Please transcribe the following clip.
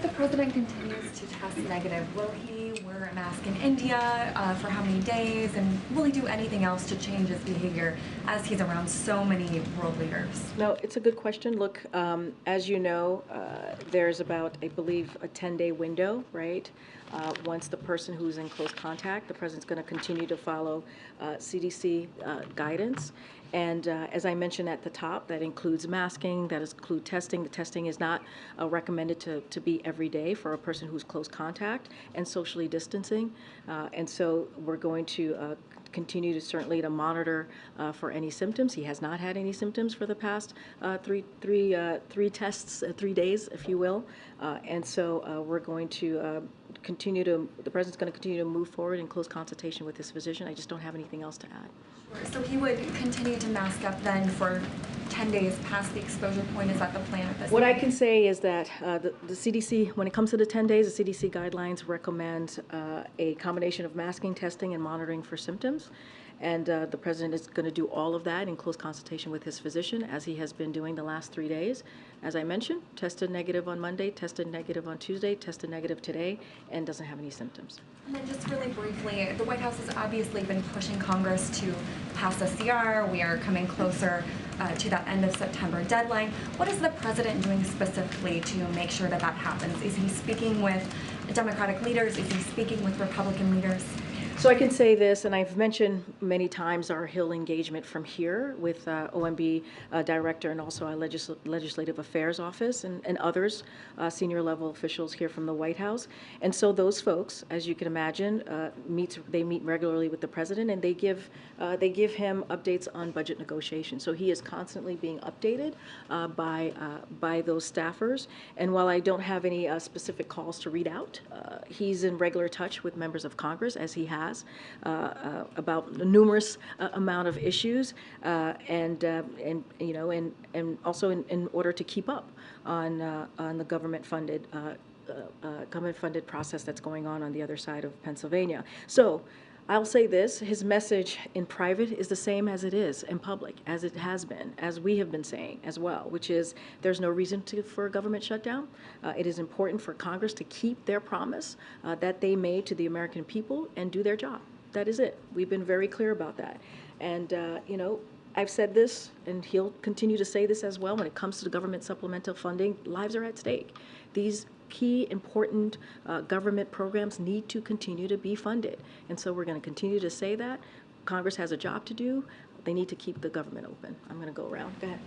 the president continues to test negative, will he wear a mask in India for how many days, and will he do anything else to change his behavior as he's around so many world leaders? No, it's a good question. Look, as you know, there's about, I believe, a 10-day window, right? Once the person who's in close contact, the president's going to continue to follow CDC guidance. And as I mentioned at the top, that includes masking, that includes testing. The testing is not recommended to be every day for a person who's close contact, and socially distancing. And so we're going to continue to certainly to monitor for any symptoms. He has not had any symptoms for the past three tests, 3 days, if you will. And so we're going to the president's going to continue to move forward in close consultation with his physician. I just don't have anything else to add. So he would continue to mask up then for 10 days past the exposure point. Is that the plan at this What point? I can say is that the CDC, when it comes to the 10 days, the CDC guidelines recommend a combination of masking, testing, and monitoring for symptoms. And the president is going to do all of that in close consultation with his physician, as he has been doing the last 3 days. As I mentioned, tested negative on Monday, tested negative on Tuesday, tested negative today, and doesn't have any symptoms. And then just really briefly, the White House has obviously been pushing Congress to pass a CR. We are coming closer to that end of September deadline. What is the president doing specifically to make sure that that happens? Is he speaking with Democratic leaders? Is he speaking with Republican leaders? So I can say this, and I've mentioned many times our Hill engagement from here with OMB Director and also our Legislative Affairs Office and others, senior level officials here from the White House. And so those folks, as you can imagine, they meet regularly with the President, and they give him updates on budget negotiations. So he is constantly being updated by those staffers. And while I don't have any specific calls to read out, he's in regular touch with members of Congress, as he has, about the numerous amount of issues, and you know, and also in order to keep up on the government-funded process that's going on the other side of Pennsylvania. So I'll say this, his message in private is the same as it is in public, as it has been, as we have been saying as well, which is there's no reason for a government shutdown. It is important for Congress to keep their promise that they made to the American people and do their job. That is it. We've been very clear about that. And, you know, I've said this, and he'll continue to say this as well. When it comes to the government supplemental funding, lives are at stake. These key, important government programs need to continue to be funded. And so we're going to continue to say that. Congress has a job to do. They need to keep the government open. I'm going to go around. Go ahead.